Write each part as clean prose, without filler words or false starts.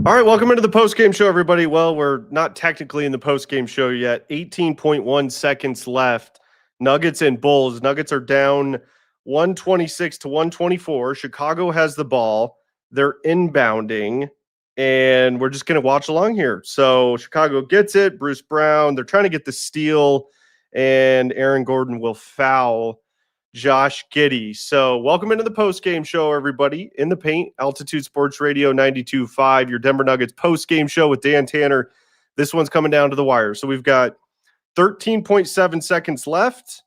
All right, welcome into the postgame show, everybody. Well, we're not technically in the postgame show yet. 18.1 seconds left. Nuggets and Bulls. Nuggets are down 126 to 124. Chicago has the ball. They're inbounding, and we're just going to watch along here. So Chicago gets it. Bruce Brown. They're trying to get the steal, and Aaron Gordon will foul Josh Giddey. So welcome into the post-game show, everybody. In the paint, Altitude Sports Radio 92.5, your Denver Nuggets post-game show with Dan Tanner. This one's coming down to the wire. So we've got 13.7 seconds left.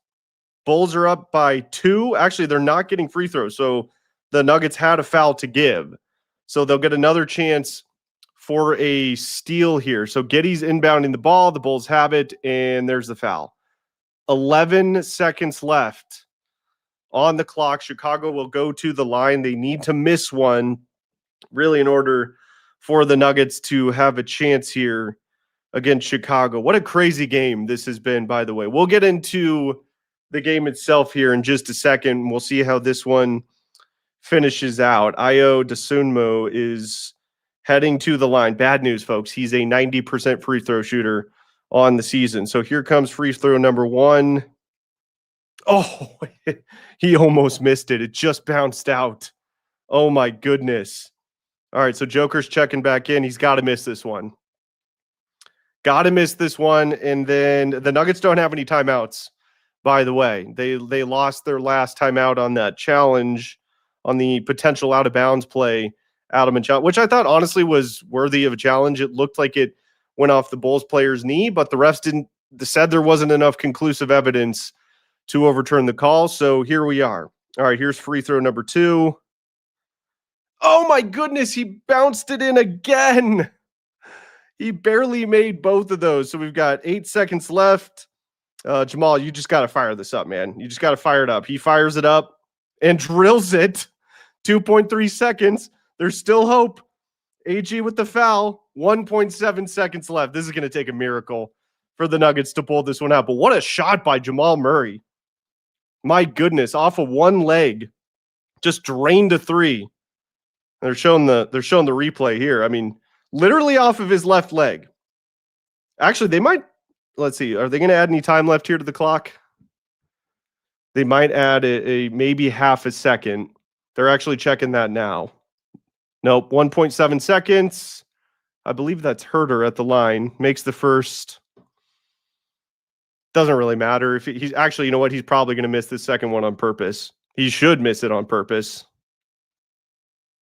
Bulls are up by 2. Actually, they're not getting free throws. So the Nuggets had a foul to give. So they'll get another chance for a steal here. So Giddey's inbounding the ball. The Bulls have it, and there's the foul. 11 seconds left on the clock. Chicago will go to the line. They need to miss one, really, in order for the Nuggets to have a chance here against Chicago. What a crazy game this has been, by the way. We'll get into the game itself here in just a second. We'll see how this one finishes out. Ayo Dosunmu is heading to the line. Bad news, folks. He's a 90% free throw shooter on the season. So here comes free throw number 1. Oh, he almost missed it. It just bounced out. Oh, my goodness. All right, so Joker's checking back in. He's got to miss this one. Got to miss this one. And then the Nuggets don't have any timeouts, by the way. They lost their last timeout on that challenge, on the potential out-of-bounds play, Adelman challenge, which I thought honestly was worthy of a challenge. It looked like it went off the Bulls player's knee, but the refs said there wasn't enough conclusive evidence to overturn the call. So here we are. All right, here's free throw number 2. Oh my goodness, he bounced it in again. He barely made both of those. So we've got 8 seconds left. Jamal, you just got to fire this up, man. You just got to fire it up. He fires it up and drills it. 2.3 seconds. There's still hope. AG with the foul. 1.7 seconds left. This is going to take a miracle for the Nuggets to pull this one out. But what a shot by Jamal Murray. My goodness, off of one leg, just drained a 3. They're showing the replay here. I mean, literally off of his left leg. Actually, they might, let's see, are they going to add any time left here to the clock? They might add a maybe half a second. They're actually checking that now. Nope, 1.7 seconds. I believe that's Herter at the line. Makes the first. Doesn't really matter. If he's actually, you know what? He's probably going to miss this second one on purpose. He should miss it on purpose.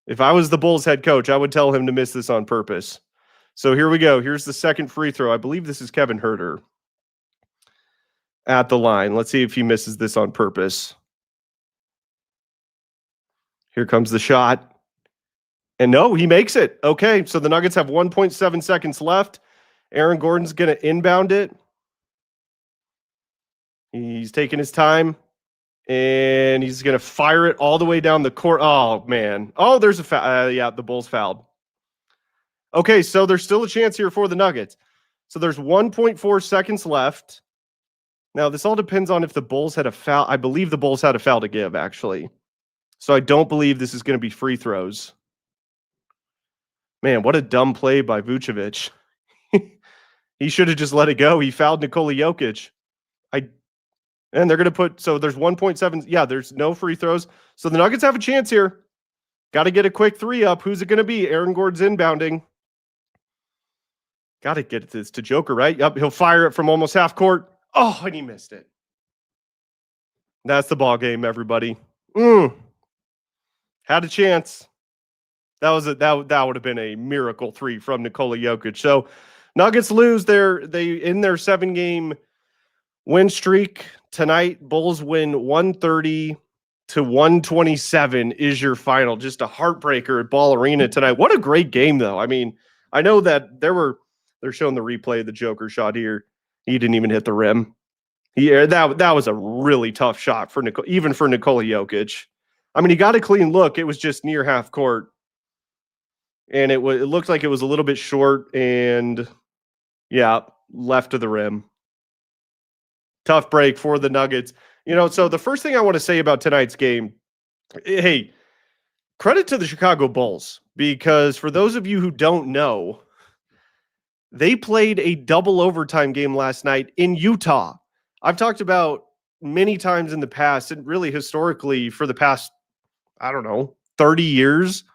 If I was the Bulls head coach, I would tell him to miss this on purpose. So here we go. Here's the second free throw. I believe this is Kevin Herter at the line. Let's see if he misses this on purpose. Here comes the shot. And no, he makes it. Okay, so the Nuggets have 1.7 seconds left. Aaron Gordon's going to inbound it. He's taking his time, and he's going to fire it all the way down the court. Oh, man. Oh, there's a foul. Yeah, the Bulls fouled. Okay, so there's still a chance here for the Nuggets. So there's 1.4 seconds left. Now, this all depends on if the Bulls had a foul. I believe the Bulls had a foul to give, actually. So I don't believe this is going to be free throws. Man, what a dumb play by Vucevic. He should have just let it go. He fouled Nikola Jokic. And they're going to put, so there's 1.7. Yeah, there's no free throws. So the Nuggets have a chance here. Got to get a quick 3 up. Who's it going to be? Aaron Gordon's inbounding. Got to get this to Joker, right? Yep, he'll fire it from almost half court. Oh, and he missed it. That's the ball game, everybody. Had a chance. That would have been a miracle 3 from Nikola Jokic. So Nuggets lose they in their 7-game win streak tonight. Bulls win 130 to 127 is your final. Just a heartbreaker at Ball Arena tonight. What a great game, though. I mean, I know that they're showing the replay of the Joker shot here. He didn't even hit the rim. That was a really tough shot for even for Nikola Jokic. I mean, he got a clean look. It was just near half court, and it looked like it was a little bit short, and yeah, left of the rim. Tough break for the Nuggets. So the first thing I want to say about tonight's game, hey, credit to the Chicago Bulls, because for those of you who don't know, they played a double overtime game last night in Utah. I've talked about many times in the past, and really historically for the past, 30 years,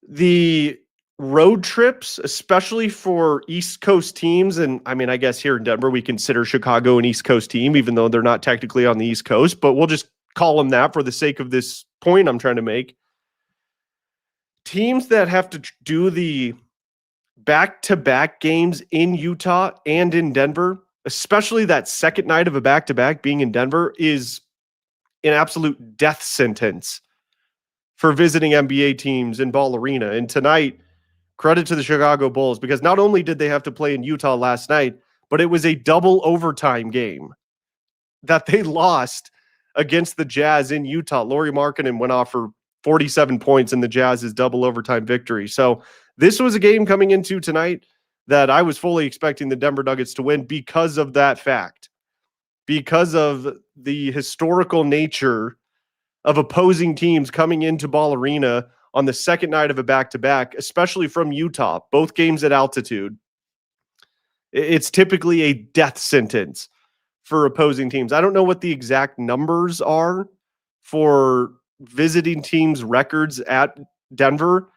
the road trips, especially for East Coast teams. And I mean, I guess here in Denver, we consider Chicago an East Coast team, even though they're not technically on the East Coast, but we'll just call them that for the sake of this point I'm trying to make. Teams that have to do the back-to-back games in Utah and in Denver, especially that second night of a back-to-back being in Denver, is an absolute death sentence for visiting NBA teams in Ball Arena. And tonight, credit to the Chicago Bulls, because not only did they have to play in Utah last night, but it was a double overtime game that they lost against the Jazz in Utah. Lauri Markkanen went off for 47 points in the Jazz's double overtime victory. So this was a game coming into tonight that I was fully expecting the Denver Nuggets to win because of that fact, because of the historical nature of opposing teams coming into Ball Arena on the second night of a back-to-back, especially from Utah, both games at altitude. It's typically a death sentence for opposing teams. I don't know what the exact numbers are for visiting teams' records at Denver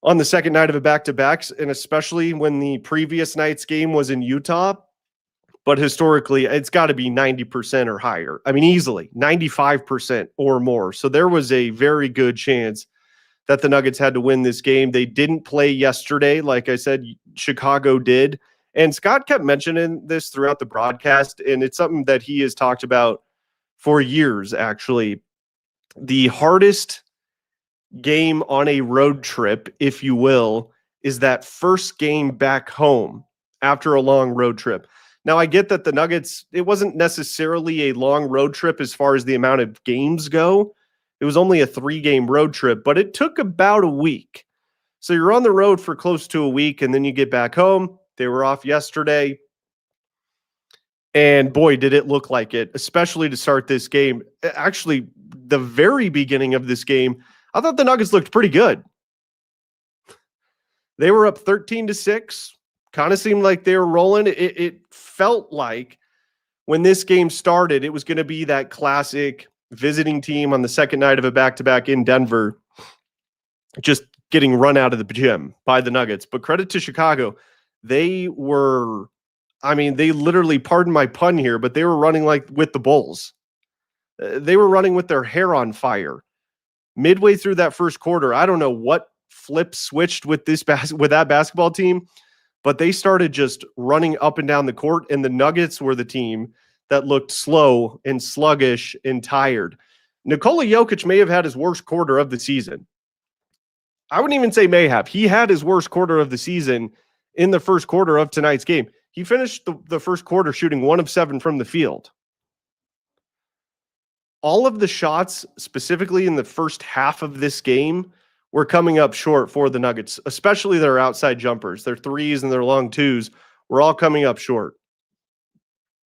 on the second night of a back-to-backs, and especially when the previous night's game was in Utah. But historically, it's got to be 90% or higher. I mean, easily 95% or more. So there was a very good chance that the Nuggets had to win this game. They didn't play yesterday. Like I said, Chicago did. And Scott kept mentioning this throughout the broadcast, and it's something that he has talked about for years, actually. The hardest game on a road trip, if you will, is that first game back home after a long road trip. Now, I get that the Nuggets, it wasn't necessarily a long road trip as far as the amount of games go. It was only a 3-game road trip, but it took about a week. So you're on the road for close to a week, and then you get back home. They were off yesterday. And boy, did it look like it, especially to start this game. Actually, the very beginning of this game, I thought the Nuggets looked pretty good. They were up 13-6. Kind of seemed like they were rolling. It felt like when this game started, it was going to be that classic visiting team on the second night of a back-to-back in Denver, just getting run out of the gym by the Nuggets. But credit to Chicago. They were, they literally, pardon my pun here, but they were running like with the Bulls. They were running with their hair on fire. Midway through that first quarter, I don't know what flip switched with that basketball team, but they started just running up and down the court, and the Nuggets were the team that looked slow and sluggish and tired. Nikola Jokic may have had his worst quarter of the season. I wouldn't even say may have. He had his worst quarter of the season in the first quarter of tonight's game. He finished the first quarter shooting 1 of 7 from the field. All of the shots, specifically in the first half of this game, were coming up short for the Nuggets, especially their outside jumpers. Their threes and their long twos were all coming up short.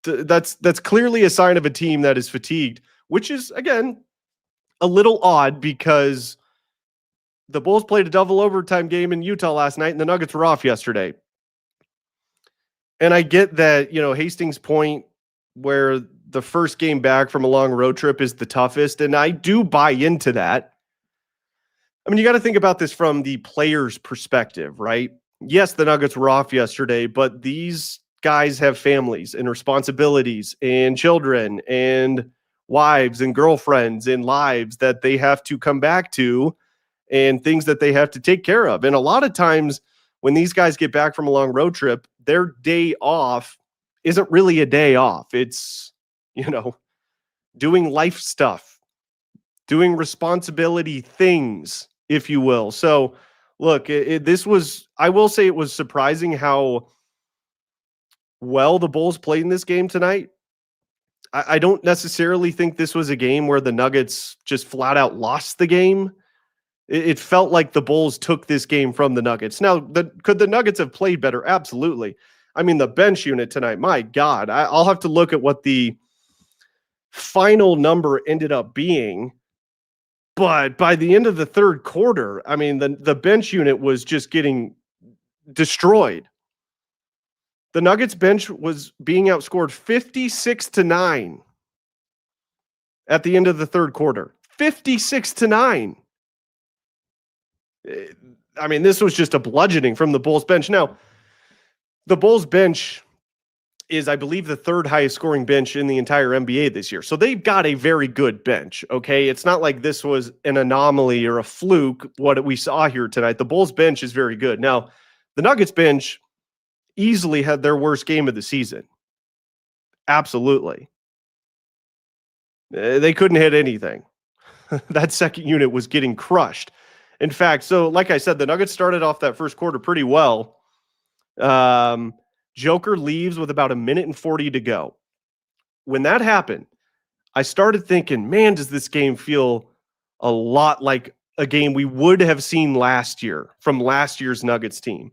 That's clearly a sign of a team that is fatigued, which is, again, a little odd because the Bulls played a double overtime game in Utah last night and the Nuggets were off yesterday. And I get that, Hastings Point, where the first game back from a long road trip is the toughest, and I do buy into that. You got to think about this from the player's perspective, right? Yes, the Nuggets were off yesterday, but these guys have families and responsibilities and children and wives and girlfriends and lives that they have to come back to and things that they have to take care of. And a lot of times when these guys get back from a long road trip, their day off isn't really a day off. It's, doing life stuff, doing responsibility things, if you will. So look, I will say it was surprising how well the Bulls played in this game tonight. I don't necessarily think this was a game where the Nuggets just flat out lost the game. It felt like the Bulls took this game from the Nuggets. Now, could the Nuggets have played better? Absolutely. The bench unit tonight, my God, I'll have to look at what the final number ended up being. But by the end of the third quarter, I mean, the bench unit was just getting destroyed. The Nuggets bench was being outscored 56-9 at the end of the third quarter. 56-9. I mean, this was just a bludgeoning from the Bulls bench. Now, the Bulls bench is, I believe, the third highest scoring bench in the entire NBA this year. So they've got a very good bench, okay? It's not like this was an anomaly or a fluke, what we saw here tonight. The Bulls bench is very good. Now, the Nuggets bench easily had their worst game of the season. Absolutely. They couldn't hit anything. That second unit was getting crushed. In fact, so like I said, the Nuggets started off that first quarter pretty well. Joker leaves with about 1:40 to go. When that happened, I started thinking, man, does this game feel a lot like a game we would have seen last year from last year's Nuggets team.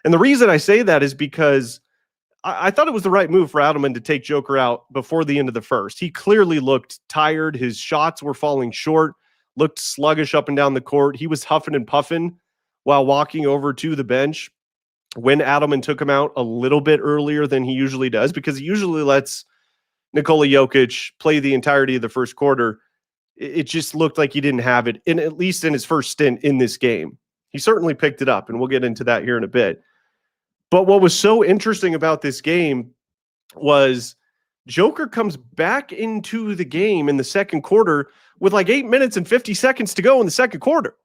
And the reason I say that is because I thought it was the right move for Adelman to take Joker out before the end of the first. He clearly looked tired. His shots were falling short, looked sluggish up and down the court. He was huffing and puffing while walking over to the bench when Adelman took him out a little bit earlier than he usually does, because he usually lets Nikola Jokic play the entirety of the first quarter. It just looked like he didn't have it, at least in his first stint in this game. He certainly picked it up, and we'll get into that here in a bit. But what was so interesting about this game was Joker comes back into the game in the second quarter with like 8 minutes and 50 seconds to go in the second quarter.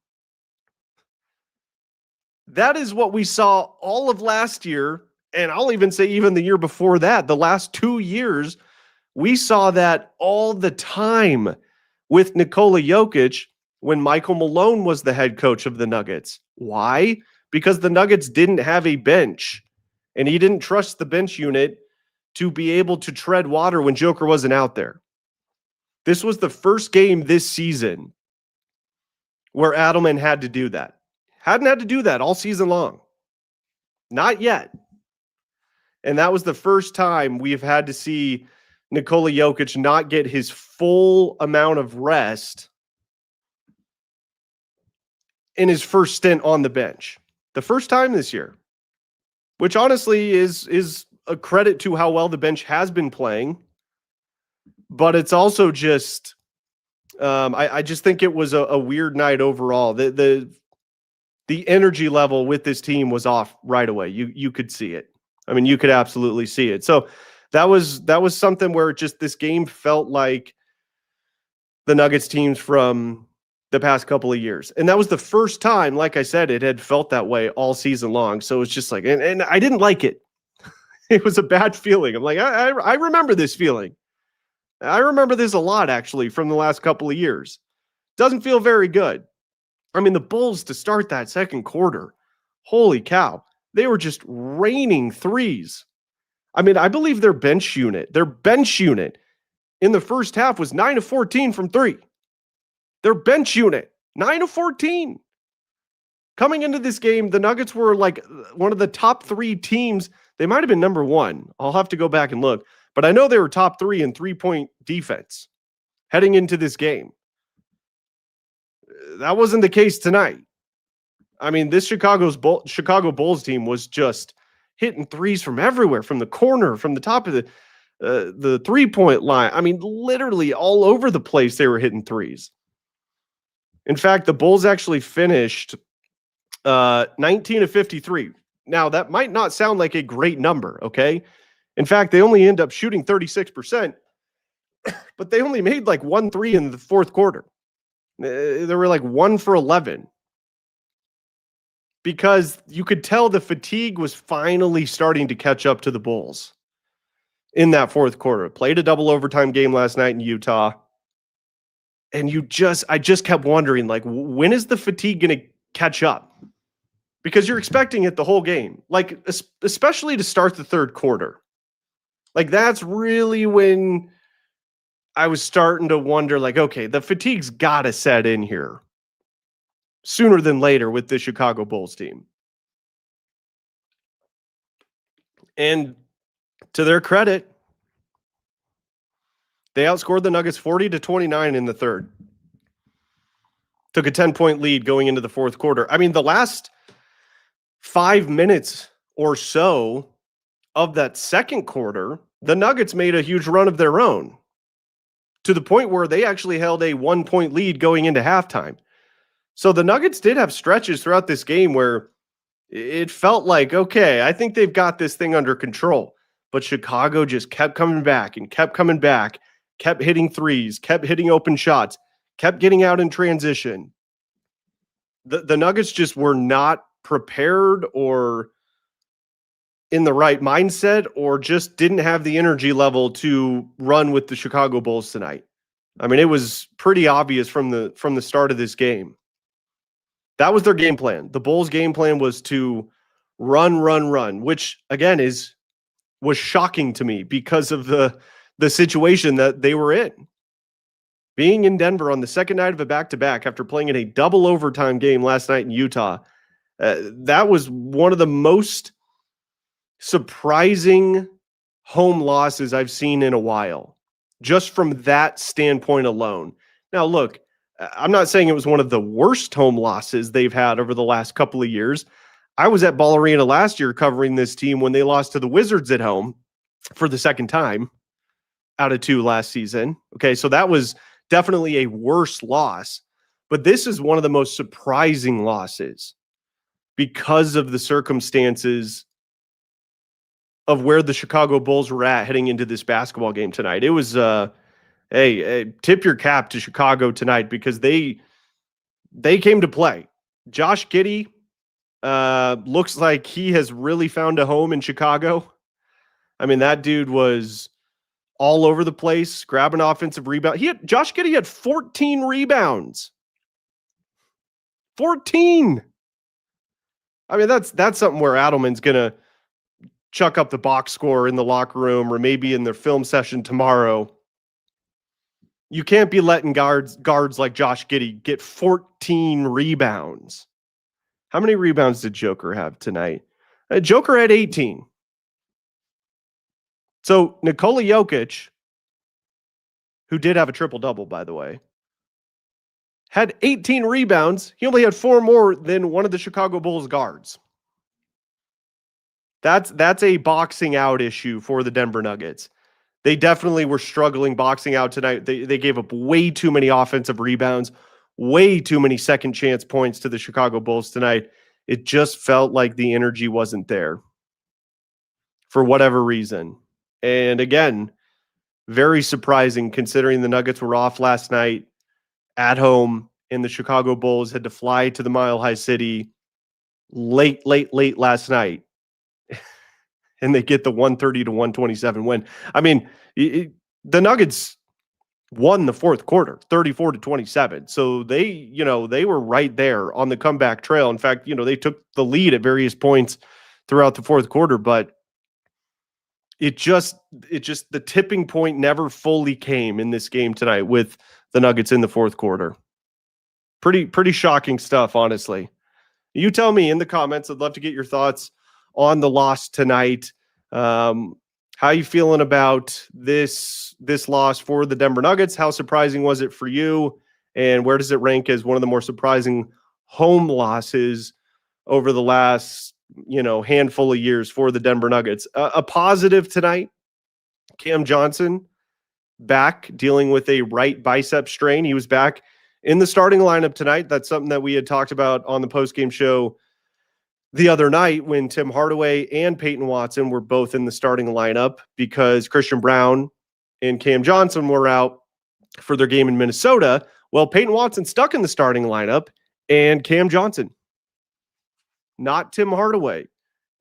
That is what we saw all of last year, and I'll even say even the year before that. The last 2 years, we saw that all the time with Nikola Jokic when Michael Malone was the head coach of the Nuggets. Why? Because the Nuggets didn't have a bench, and he didn't trust the bench unit to be able to tread water when Joker wasn't out there. This was the first game this season where Adelman had to do that. Hadn't had to do that all season long. Not yet. And that was the first time we've had to see Nikola Jokic not get his full amount of rest in his first stint on the bench. The first time this year, which honestly is a credit to how well the bench has been playing. But it's also just, I just think it was a weird night overall. The energy level with this team was off right away. You could see it. I mean, you could absolutely see it. So that was something where just this game felt like the Nuggets teams from the past couple of years. And that was the first time, like I said, it had felt that way all season long. So it's just like, and I didn't like it. It was a bad feeling. I'm like, I remember this feeling. I remember this a lot, actually, from the last couple of years. Doesn't feel very good. I mean, the Bulls to start that second quarter, holy cow, they were just raining threes. I mean, I believe their bench unit in the first half was 9 of 14 from three. Their bench unit, 9 of 14. Coming into this game, the Nuggets were like one of the top 3 teams. They might have been number 1. I'll have to go back and look. But I know they were top 3 in three-point defense heading into this game. That wasn't the case tonight. I mean, this Chicago Bulls team was just hitting threes from everywhere, from the corner, from the top of the three-point line. I mean, literally all over the place they were hitting threes. In fact, the Bulls actually finished 19 of 53. Now, that might not sound like a great number, okay? In fact, they only end up shooting 36%, but they only made like 1 3 in the fourth quarter. They were like 1 for 11. Because you could tell the fatigue was finally starting to catch up to the Bulls in that fourth quarter. Played a double overtime game last night in Utah. And I just kept wondering, like, when is the fatigue going to catch up? Because you're expecting it the whole game, like, especially to start the third quarter. Like, that's really when I was starting to wonder, like, okay, the fatigue's got to set in here sooner than later with the Chicago Bulls team. And to their credit, they outscored the Nuggets 40-29 in the third. Took a 10-point lead going into the fourth quarter. I mean, the last 5 minutes or so of that second quarter, the Nuggets made a huge run of their own to the point where they actually held a 1-point lead going into halftime. So the Nuggets did have stretches throughout this game where it felt like, okay, I think they've got this thing under control. But Chicago just kept coming back and kept coming back, kept hitting threes, kept hitting open shots, kept getting out in transition. The Nuggets just were not prepared or in the right mindset, or just didn't have the energy level to run with the Chicago Bulls tonight. I mean, it was pretty obvious from the start of this game. That was their game plan. The Bulls' game plan was to run, which again was shocking to me because of the situation that they were in. Being in Denver on the second night of a back-to-back after playing in a double overtime game last night in Utah, that was one of the most surprising home losses I've seen in a while, just from that standpoint alone. Now, look, I'm not saying it was one of the worst home losses they've had over the last couple of years. I was at Ball Arena last year covering this team when they lost to the Wizards at home for the second time out of 2 last season. Okay, so that was definitely a worse loss. But this is one of the most surprising losses because of the circumstances of where the Chicago Bulls were at heading into this basketball game tonight. It was, hey, tip your cap to Chicago tonight because they came to play. Josh Giddey looks like he has really found a home in Chicago. I mean, that dude was all over the place, grabbing offensive rebound. Josh Giddey had 14 rebounds. 14. I mean, that's something where Adelman's gonna chuck up the box score in the locker room or maybe in their film session tomorrow. You can't be letting guards like Josh Giddey get 14 rebounds. How many rebounds did Joker have tonight? Joker had 18. So Nikola Jokic, who did have a triple-double, by the way, had 18 rebounds. He only had 4 more than one of the Chicago Bulls guards. That's a boxing out issue for the Denver Nuggets. They definitely were struggling boxing out tonight. They gave up way too many offensive rebounds, way too many second chance points to the Chicago Bulls tonight. It just felt like the energy wasn't there for whatever reason. And again, very surprising considering the Nuggets were off last night at home and the Chicago Bulls had to fly to the Mile High City late last night. And they get the 130-127 win. I mean, the Nuggets won the fourth quarter, 34-27. So they were right there on the comeback trail. In fact, they took the lead at various points throughout the fourth quarter, but it just the tipping point never fully came in this game tonight with the Nuggets in the fourth quarter. Pretty shocking stuff, honestly. You tell me in the comments. I'd love to get your thoughts on the loss tonight. How you feeling about this loss for the Denver Nuggets? How surprising was it for you? And where does it rank as one of the more surprising home losses over the last, handful of years for the Denver Nuggets? A positive tonight, Cam Johnson back dealing with a right bicep strain. He was back in the starting lineup tonight. That's something that we had talked about on the postgame show the other night when Tim Hardaway and Peyton Watson were both in the starting lineup because Christian Brown and Cam Johnson were out for their game in Minnesota. Well, Peyton Watson stuck in the starting lineup and Cam Johnson, not Tim Hardaway,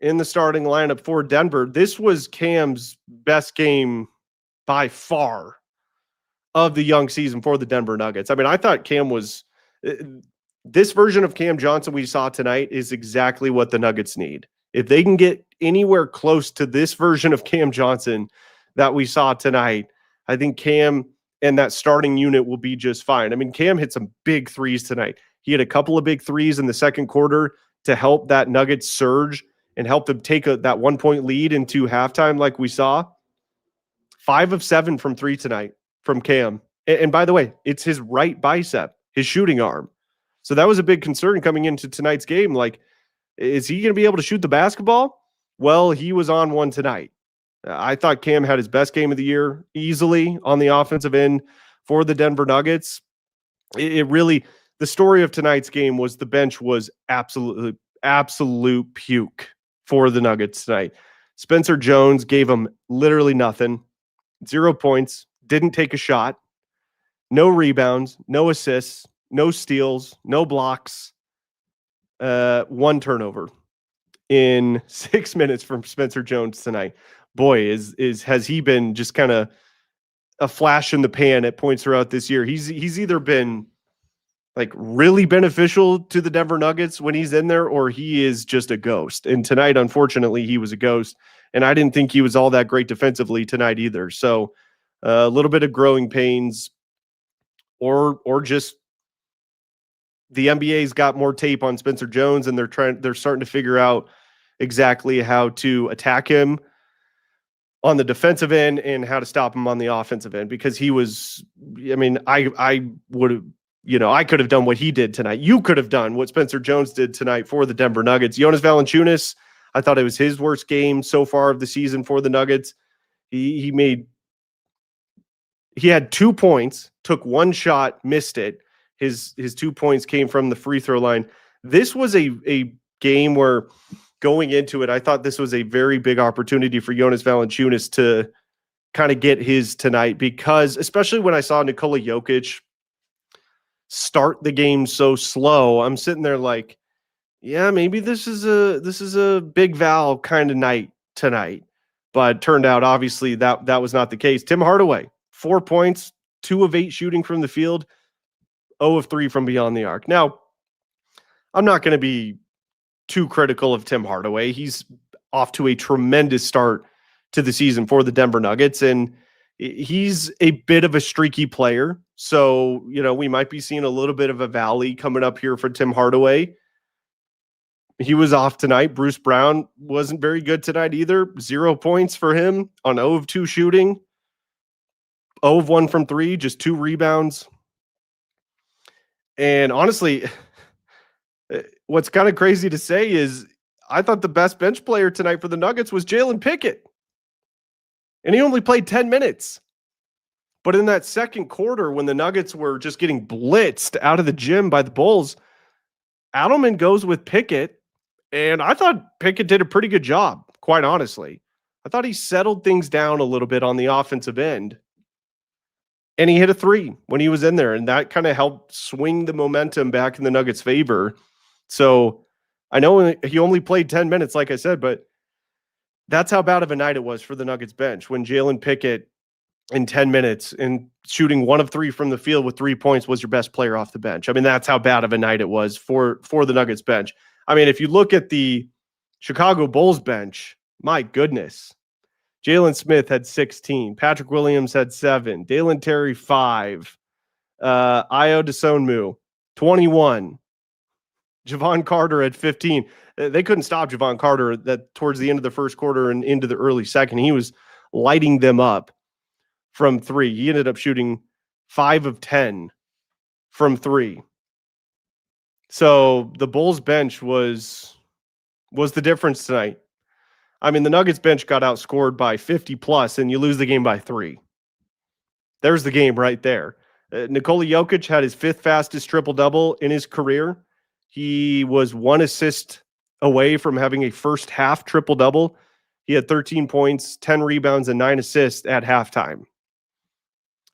in the starting lineup for Denver. This was Cam's best game by far of the young season for the Denver Nuggets. I mean, I thought Cam was... This version of Cam Johnson we saw tonight is exactly what the Nuggets need. If they can get anywhere close to this version of Cam Johnson that we saw tonight, I think Cam and that starting unit will be just fine. I mean, Cam hit some big threes tonight. He had a couple of big threes in the second quarter to help that Nuggets surge and help them take that 1-point lead into halftime like we saw. 5 of 7 from 3 tonight from Cam. And by the way, it's his right bicep, his shooting arm. So that was a big concern coming into tonight's game. Like, is he going to be able to shoot the basketball? Well, he was on one tonight. I thought Cam had his best game of the year easily on the offensive end for the Denver Nuggets. It really, the story of tonight's game was the bench was absolute puke for the Nuggets tonight. Spencer Jones gave him literally nothing, 0 points, didn't take a shot, no rebounds, no assists, no steals, no blocks, one turnover in 6 minutes from Spencer Jones tonight. Boy, has he been just kind of a flash in the pan at points throughout this year. He's either been like really beneficial to the Denver Nuggets when he's in there, or he is just a ghost. And tonight, unfortunately, he was a ghost. And I didn't think he was all that great defensively tonight either. So a little bit of growing pains, or just the NBA's got more tape on Spencer Jones, and they're starting to figure out exactly how to attack him on the defensive end and how to stop him on the offensive end, because he was, I mean, I would have, I could have done what he did tonight. You could have done what Spencer Jones did tonight for the Denver Nuggets. Jonas Valanciunas, I thought it was his worst game so far of the season for the Nuggets. He had 2 points, took one shot, missed it. His 2 points came from the free throw line. This was a game where, going into it, I thought this was a very big opportunity for Jonas Valanciunas to kind of get his tonight, because especially when I saw Nikola Jokic start the game so slow, I'm sitting there like, yeah, maybe this is a big Val kind of night tonight. But turned out, obviously, that was not the case. Tim Hardaway, 4 points, 2 of 8 shooting from the field, 0 of 3 from beyond the arc. Now, I'm not going to be too critical of Tim Hardaway. He's off to a tremendous start to the season for the Denver Nuggets, and he's a bit of a streaky player. So, we might be seeing a little bit of a valley coming up here for Tim Hardaway. He was off tonight. Bruce Brown wasn't very good tonight either. 0 points for him on 0 of 2 shooting, 0 of 1 from 3, just 2 rebounds. And honestly, what's kind of crazy to say is I thought the best bench player tonight for the Nuggets was Jalen Pickett. And he only played 10 minutes. But in that second quarter, when the Nuggets were just getting blitzed out of the gym by the Bulls, Adelman goes with Pickett. And I thought Pickett did a pretty good job, quite honestly. I thought he settled things down a little bit on the offensive end. And he hit a 3 when he was in there. And that kind of helped swing the momentum back in the Nuggets' favor. So I know he only played 10 minutes, like I said, but that's how bad of a night it was for the Nuggets bench when Jalen Pickett in 10 minutes and shooting 1 of 3 from the field with 3 points was your best player off the bench. I mean, that's how bad of a night it was for the Nuggets bench. I mean, if you look at the Chicago Bulls bench, my goodness, Jalen Smith had 16, Patrick Williams had 7, Dalen Terry 5, Ayo Dosunmu 21, Javon Carter at 15. They couldn't stop Javon Carter that towards the end of the first quarter and into the early second. He was lighting them up from 3. He ended up shooting 5 of 10 from 3. So the Bulls bench was the difference tonight. I mean, the Nuggets bench got outscored by 50 plus, and you lose the game by 3. There's the game right there. Nikola Jokic had his 5th fastest triple-double in his career. He was 1 assist away from having a first half triple-double. He had 13 points, 10 rebounds, and 9 assists at halftime.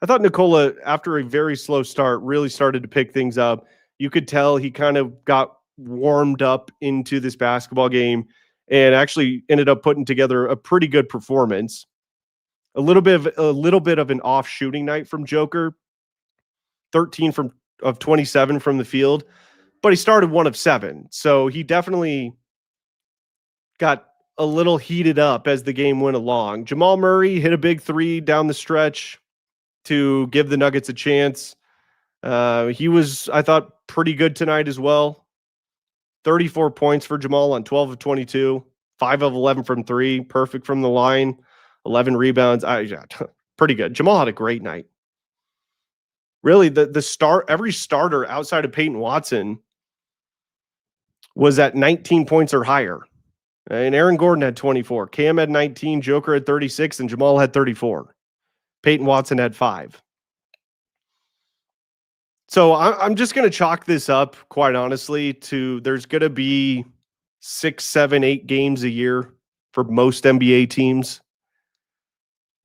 I thought Nikola, after a very slow start, really started to pick things up. You could tell he kind of got warmed up into this basketball game and actually ended up putting together a pretty good performance. A little bit of an off shooting night from Joker, 13 of 27 from the field, but he started 1 of 7. So he definitely got a little heated up as the game went along. Jamal Murray hit a big 3 down the stretch to give the Nuggets a chance. He was, I thought, pretty good tonight as well. 34 points for Jamal on 12 of 22, 5 of 11 from 3, perfect from the line, 11 rebounds. Pretty good. Jamal had a great night. really every starter outside of Peyton Watson was at 19 points or higher. And Aaron Gordon had 24. Cam had 19. Joker had 36. And Jamal had 34. Peyton Watson had 5. So I'm just going to chalk this up, quite honestly, to there's going to be 6, 7, 8 games a year for most NBA teams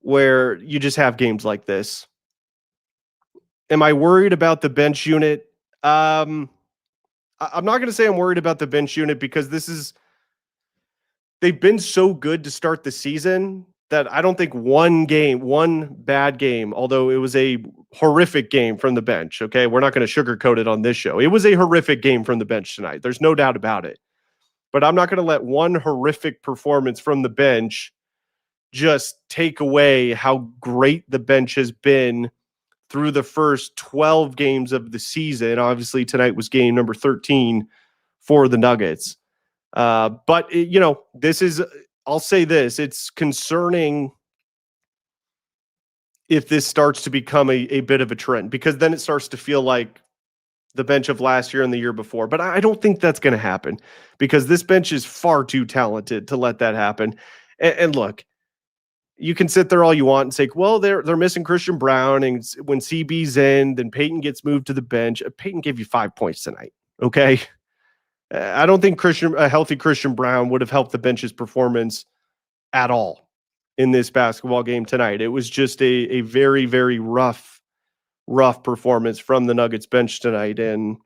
where you just have games like this. Am I worried about the bench unit? I'm not going to say I'm worried about the bench unit because they've been so good to start the season that I don't think one bad game, although it was a horrific game from the bench. Okay. We're not going to sugarcoat it on this show. It was a horrific game from the bench tonight. There's no doubt about it. But I'm not going to let one horrific performance from the bench just take away how great the bench has been through the first 12 games of the season. Obviously, tonight was game number 13 for the Nuggets. But I'll say this, it's concerning if this starts to become a bit of a trend, because then it starts to feel like the bench of last year and the year before. But I don't think that's going to happen because this bench is far too talented to let that happen. And look, you can sit there all you want and say, well, they're missing Christian Brown, and when CB's in, then Peyton gets moved to the bench. Peyton gave you 5 points tonight. Okay. I don't think a healthy Christian Brown would have helped the bench's performance at all in this basketball game tonight. It was just a very, very rough performance from the Nuggets bench tonight. And,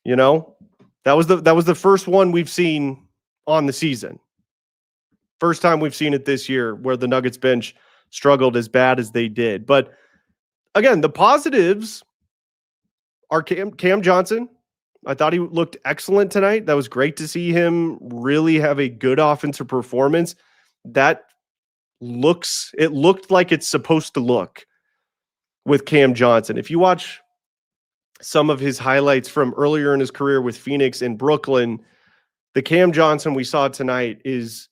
that was the first one we've seen on the season. First time we've seen it this year where the Nuggets bench struggled as bad as they did. But again, the positives are Cam Johnson. I thought he looked excellent tonight. That was great to see him really have a good offensive performance. It looked like it's supposed to look with Cam Johnson. If you watch some of his highlights from earlier in his career with Phoenix and Brooklyn, the Cam Johnson we saw tonight is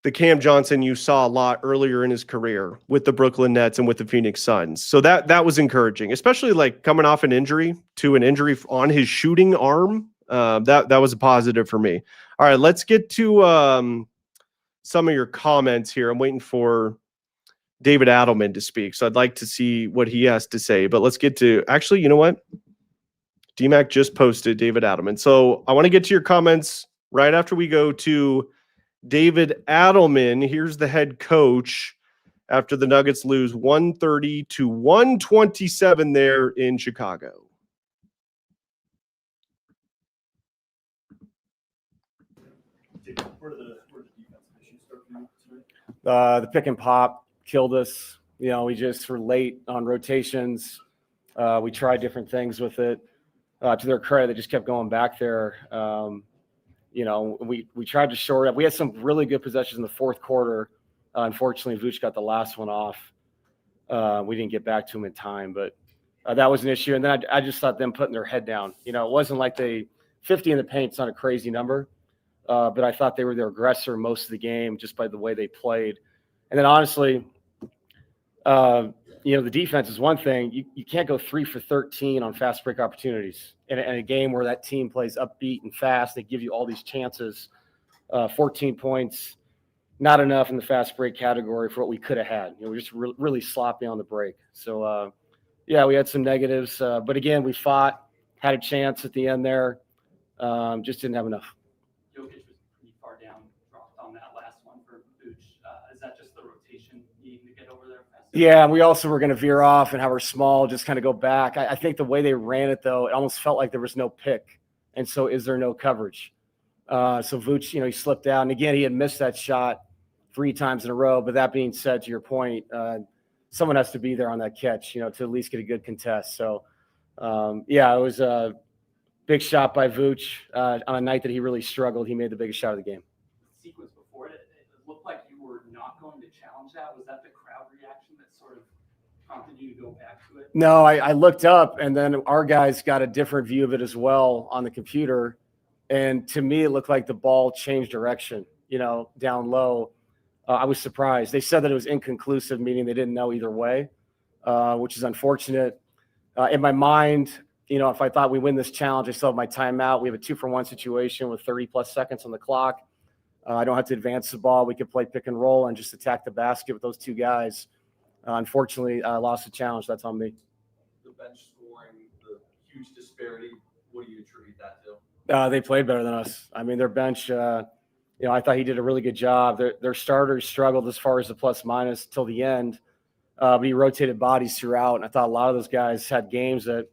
the Cam Johnson you saw a lot earlier in his career with the Brooklyn Nets and with the Phoenix Suns. So that was encouraging, especially like coming off an injury on his shooting arm. That was a positive for me. All right, let's get to some of your comments here. I'm waiting for David Adelman to speak, so I'd like to see what he has to say. But let's get to, actually, you know what? DMAC just posted David Adelman. So I want to get to your comments right after we go to David Adelman. Here's the head coach after the Nuggets lose 130-127 there in Chicago. The pick and pop killed us. We just were late on rotations. We tried different things with it. To their credit, they just kept going back there. We tried to short up. We had some really good possessions in the fourth quarter. Unfortunately, Vooch got the last one off. We didn't get back to him in time, but that was an issue. And then I just thought them putting their head down. It wasn't like 50 in the paint's not a crazy number, but I thought they were their aggressor most of the game just by the way they played. And then honestly, the defense is one thing. You can't go 3 for 13 on fast break opportunities in a game where that team plays upbeat and fast. They give you all these chances. 14 points, not enough in the fast break category for what we could have had. We're just really sloppy on the break. So, we had some negatives. But again, we fought, had a chance at the end there. Just didn't have enough. Jokic was pretty far down, dropped on that last one for Vooch. Is that just the rotation needing to get over there faster? Yeah, and we also were going to veer off and have our small just kind of go back. I think the way they ran it, though, it almost felt like there was no pick. And so is there no coverage? So Vooch, he slipped out. And again, he had missed that shot 3 times in a row. But that being said, to your point, someone has to be there on that catch, to at least get a good contest. So, it was a big shot by Vooch on a night that he really struggled. He made the biggest shot of the game. The sequence before it looked like you were not going to challenge that. Was that the crowd reaction that sort of prompted you to go back to it? No, I looked up, and then our guys got a different view of it as well on the computer. And to me, it looked like the ball changed direction, down low. I was surprised. They said that it was inconclusive, meaning they didn't know either way. which is unfortunate. In my mind, if I thought we win this challenge, I still have my timeout. We have a 2-for-1 situation with 30-plus seconds on the clock. I don't have to advance the ball. We could play pick and roll and just attack the basket with those two guys. Unfortunately, I lost the challenge. That's on me. The bench scoring, the huge disparity, what do you attribute that to? They played better than us. I mean, their bench, I thought he did a really good job. Their starters struggled as far as the plus-minus till the end, but he rotated bodies throughout, and I thought a lot of those guys had games that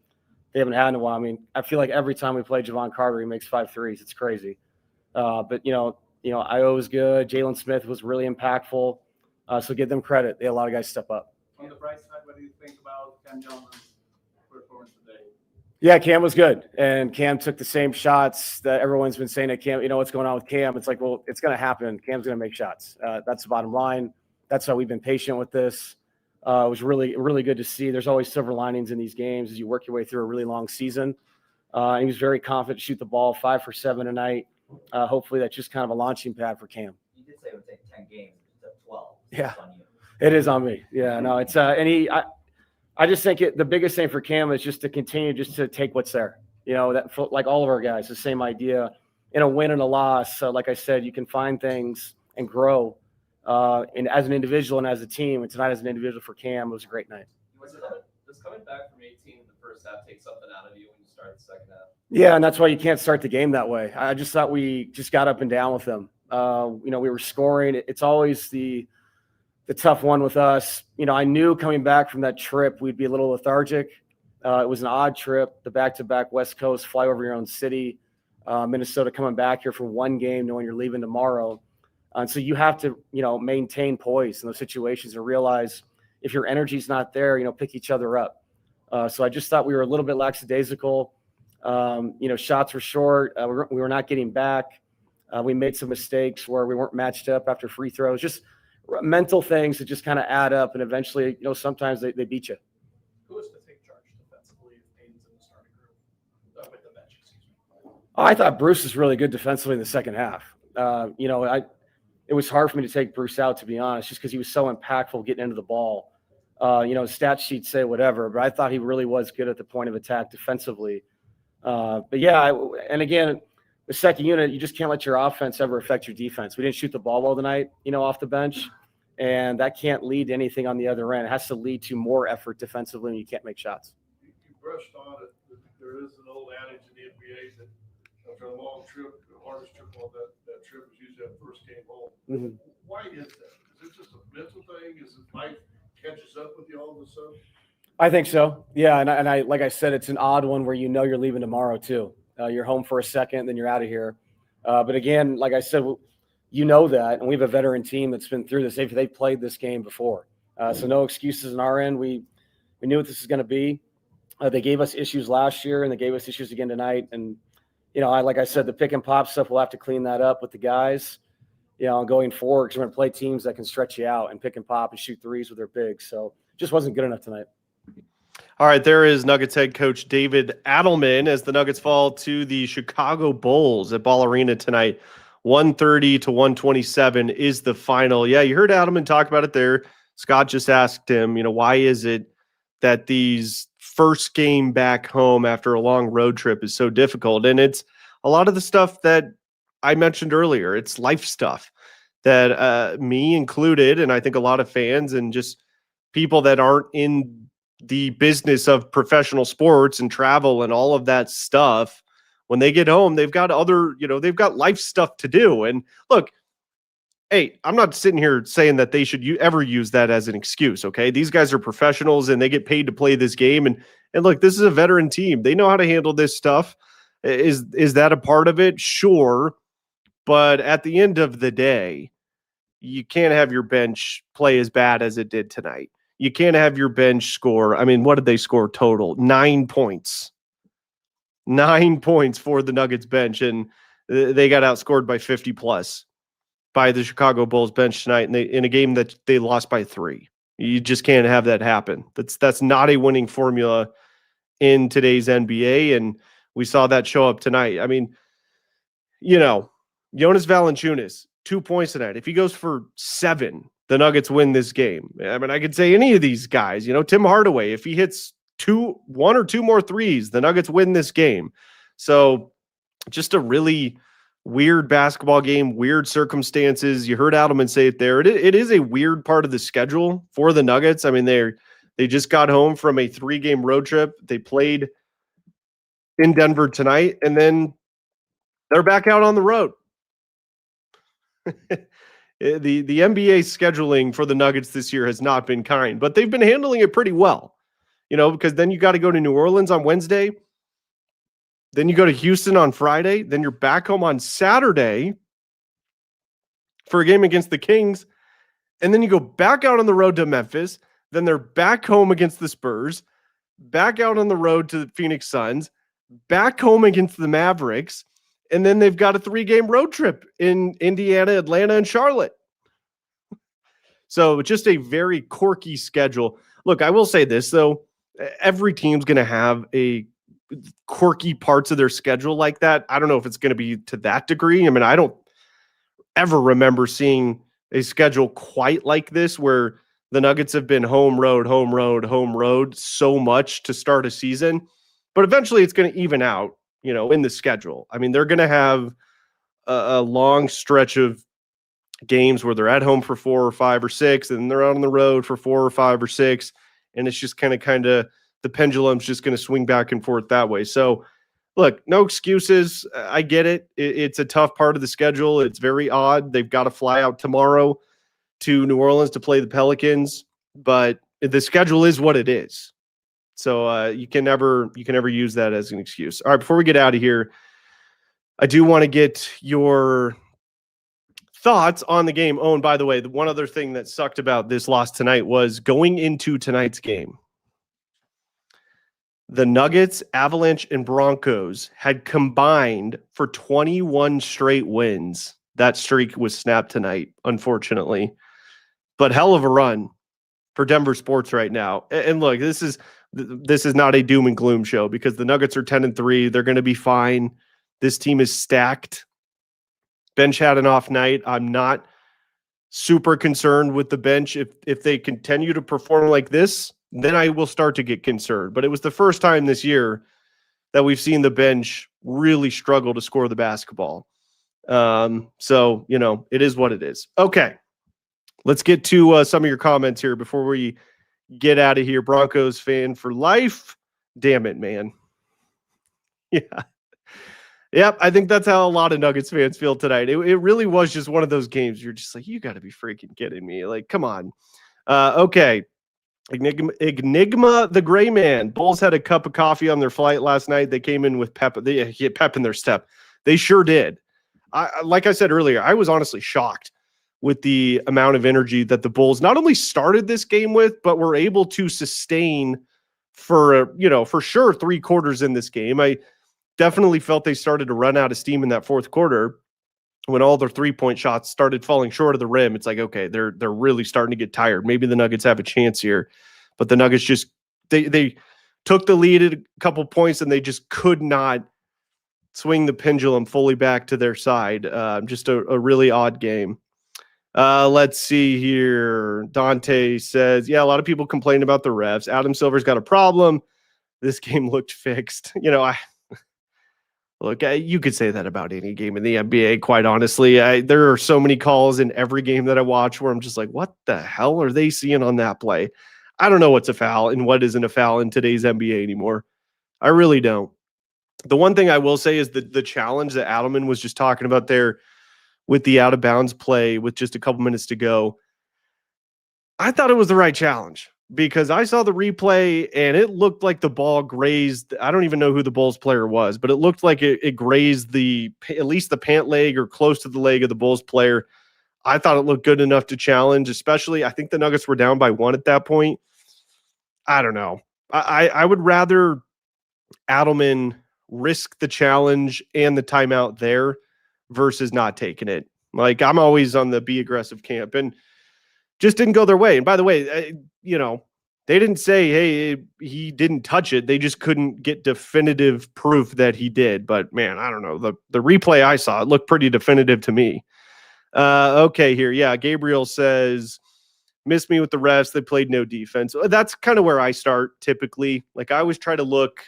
they haven't had in a while. I mean, I feel like every time we play Javon Carter, he makes 5 threes. It's crazy. But, Io was good. Jalen Smith was really impactful. So give them credit. They had a lot of guys step up. On the bright side, what do you think about Cam Johnson's performance today? Yeah, Cam was good. And Cam took the same shots that everyone's been saying that Cam, what's going on with Cam? It's like, well, it's going to happen. Cam's going to make shots. That's the bottom line. That's how we've been patient with this. It was really, really good to see. There's always silver linings in these games as you work your way through a really long season. He was very confident to shoot the ball, 5 for 7 tonight. Hopefully that's just kind of a launching pad for Cam. You did say it would take 10 games to 12. Yeah, on you. it is on me. Yeah, no, it's I just think the biggest thing for Cam is just to continue just to take what's there. That like all of our guys, the same idea. In a win and a loss, like I said, you can find things and grow. And as an individual and as a team, and tonight as an individual for Cam, it was a great night. Does coming back from 18 in the first half take something out of you when you start the second half? Yeah, and that's why you can't start the game that way. I just thought we just got up and down with them. We were scoring. It's always the tough one with us. I knew coming back from that trip we'd be a little lethargic. It was an odd trip, the back-to-back West Coast, fly over your own city, Minnesota, coming back here for one game, knowing you're leaving tomorrow. And so you have to, maintain poise in those situations and realize if your energy's not there, pick each other up. So I just thought we were a little bit lackadaisical. Shots were short. We were not getting back. We made some mistakes where we weren't matched up after free throws. Just mental things that just kind of add up, and eventually, sometimes they beat you. Who was to take charge defensively if Aiden's in the starting group with the bench? Excuse me. I thought Bruce was really good defensively in the second half. It was hard for me to take Bruce out, to be honest, just because he was so impactful getting into the ball. Stat sheets say whatever, but I thought he really was good at the point of attack defensively. But yeah, and again, the second unit, you just can't let your offense ever affect your defense. We didn't shoot the ball well tonight, off the bench, and that can't lead to anything on the other end. It has to lead to more effort defensively when you can't make shots. You brushed on it. There is an old adage in the NBA that after a long trip, the hardest trip on that trip is usually that first game home. Mm-hmm. Why is that? Is it just a mental thing? Is it life catches up with you all of a sudden? I think so. Yeah, and I like I said, it's an odd one where you're leaving tomorrow too. You're home for a second, then you're out of here. But again, like I said, that, and we have a veteran team that's been through this. They've played this game before, so no excuses on our end. We knew what this is going to be. They gave us issues last year, and they gave us issues again tonight. And like I said, the pick and pop stuff, we'll have to clean that up with the guys. Going forward, because we're going to play teams that can stretch you out and pick and pop and shoot threes with their bigs. So just wasn't good enough tonight. All right, there is Nuggets head coach David Adelman as the Nuggets fall to the Chicago Bulls at Ball Arena tonight. 130 to 127 is the final. Yeah, you heard Adelman talk about it there. Scott just asked him, why is it that these first game back home after a long road trip is so difficult? And it's a lot of the stuff that I mentioned earlier. It's life stuff that me included, and I think a lot of fans and just people that aren't in the business of professional sports and travel and all of that stuff, when they get home, they've got they've got life stuff to do. And look, hey, I'm not sitting here saying that they should ever use that as an excuse. Okay. These guys are professionals and they get paid to play this game. And look, this is a veteran team. They know how to handle this stuff. Is that a part of it? Sure. But at the end of the day, you can't have your bench play as bad as it did tonight. You can't have your bench score. I mean, what did they score total? 9 points. 9 points for the Nuggets bench, and they got outscored by 50 plus by the Chicago Bulls bench tonight, and in a game that they lost by 3. You just can't have that happen. That's not a winning formula in today's NBA, and we saw that show up tonight. I mean, Jonas Valanciunas, 2 points tonight. If he goes for 7, the Nuggets win this game. I mean, I could say any of these guys, Tim Hardaway, if he hits one or two more threes, the Nuggets win this game. So just a really weird basketball game, weird circumstances. You heard Adelman say it there. It is a weird part of the schedule for the Nuggets. I mean, they just got home from a 3-game road trip. They played in Denver tonight, and then they're back out on the road. The NBA scheduling for the Nuggets this year has not been kind, but they've been handling it pretty well, because then you got to go to New Orleans on Wednesday. Then you go to Houston on Friday. Then you're back home on Saturday for a game against the Kings. And then you go back out on the road to Memphis. Then they're back home against the Spurs, back out on the road to the Phoenix Suns, back home against the Mavericks. And then they've got a 3-game road trip in Indiana, Atlanta, and Charlotte. So just a very quirky schedule. Look, I will say this, though. Every team's going to have a quirky parts of their schedule like that. I don't know if it's going to be to that degree. I mean, I don't ever remember seeing a schedule quite like this where the Nuggets have been home road so much to start a season. But eventually it's going to even out, in the schedule. I mean, they're going to have a long stretch of games where they're at home for 4 or 5 or 6, and they're out on the road for 4 or 5 or 6. And it's just kind of the pendulum's just going to swing back and forth that way. So look, no excuses. I get it. It's a tough part of the schedule. It's very odd. They've got to fly out tomorrow to New Orleans to play the Pelicans, but the schedule is what it is. So you can never use that as an excuse. All right, before we get out of here, I do want to get your thoughts on the game. Oh, and by the way, the one other thing that sucked about this loss tonight was going into tonight's game. The Nuggets, Avalanche, and Broncos had combined for 21 straight wins. That streak was snapped tonight, unfortunately. But hell of a run for Denver sports right now. And look, this is not a doom and gloom show because the Nuggets are 10-3. They're going to be fine. This team is stacked. Bench had an off night. I'm not super concerned with the bench. If they continue to perform like this, then I will start to get concerned. But it was the first time this year that we've seen the bench really struggle to score the basketball. So, it is what it is. Okay, let's get to some of your comments here before we get out of here. Broncos fan for life. Damn it, man. Yeah. Yep, I think that's how a lot of Nuggets fans feel tonight. It really was just one of those games. You're just like, you got to be freaking kidding me. Like, come on. Okay. Enigma the Gray Man. Bulls had a cup of coffee on their flight last night. They came in with pep. They had pep in their step. They sure did. Like I said earlier, I was honestly shocked with the amount of energy that the Bulls not only started this game with, but were able to sustain for sure 3 quarters in this game. I definitely felt they started to run out of steam in that fourth quarter when all their 3-point shots started falling short of the rim. It's like, okay, they're really starting to get tired. Maybe the Nuggets have a chance here, but the Nuggets just, they took the lead at a couple points and they just could not swing the pendulum fully back to their side. Just a really odd game. Let's see here. Dante says, yeah, a lot of people complain about the refs. Adam Silver's got a problem. This game looked fixed. Look, you could say that about any game in the NBA, quite honestly. There are so many calls in every game that I watch where I'm just like, what the hell are they seeing on that play? I don't know what's a foul and what isn't a foul in today's NBA anymore. I really don't. The one thing I will say is the challenge that Adelman was just talking about there with the out-of-bounds play with just a couple minutes to go. I thought it was the right challenge because I saw the replay and it looked like the ball grazed. I don't even know who the Bulls player was, but it looked like it grazed at least the pant leg or close to the leg of the Bulls player. I thought it looked good enough to challenge, especially I think the Nuggets were down by 1 at that point. I don't know. I would rather Adelman risk the challenge and the timeout there versus not taking it. Like, I'm always on the be aggressive camp, and just didn't go their way. And by the way, they didn't say, hey, he didn't touch it. They just couldn't get definitive proof that he did. But man, I don't know. The replay I saw, it looked pretty definitive to me. Okay, here. Yeah, Gabriel says, missed me with the refs. They played no defense. That's kind of where I start typically. Like I always try to look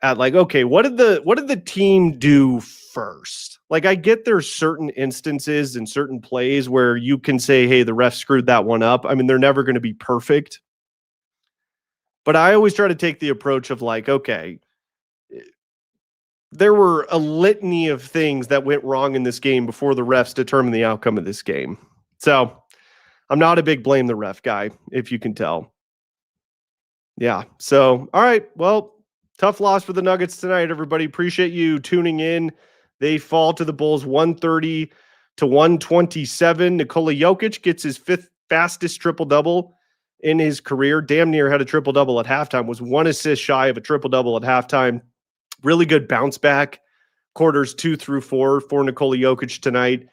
at like, okay, what did the team do first? Like I get there's certain instances and certain plays where you can say, hey, the ref screwed that one up. I mean, they're never going to be perfect. But I always try to take the approach of like, okay, there were a litany of things that went wrong in this game before the refs determined the outcome of this game. So I'm not a big blame the ref guy, if you can tell. Yeah. So, all right. Well, tough loss for the Nuggets tonight, everybody. Appreciate you tuning in. They fall to the Bulls 130 to 127. Nikola Jokic gets his 5th fastest triple-double in his career. Damn near had a triple-double at halftime. Was 1 assist shy of a triple-double at halftime. Really good bounce back. Quarters 2 through 4 for Nikola Jokic tonight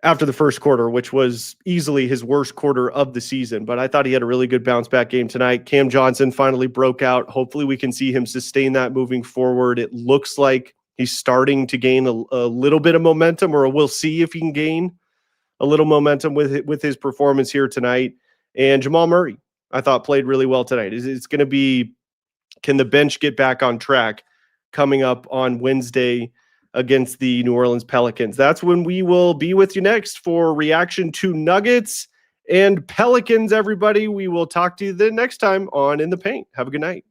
after the first quarter, which was easily his worst quarter of the season. But I thought he had a really good bounce back game tonight. Cam Johnson finally broke out. Hopefully we can see him sustain that moving forward. It looks like he's starting to gain a little bit of momentum, or we'll see if he can gain a little momentum with his performance here tonight. And Jamal Murray, I thought played really well tonight. It's going to be, can the bench get back on track coming up on Wednesday against the New Orleans Pelicans? That's when we will be with you next for reaction to Nuggets and Pelicans, everybody. We will talk to you the next time on In the Paint. Have a good night.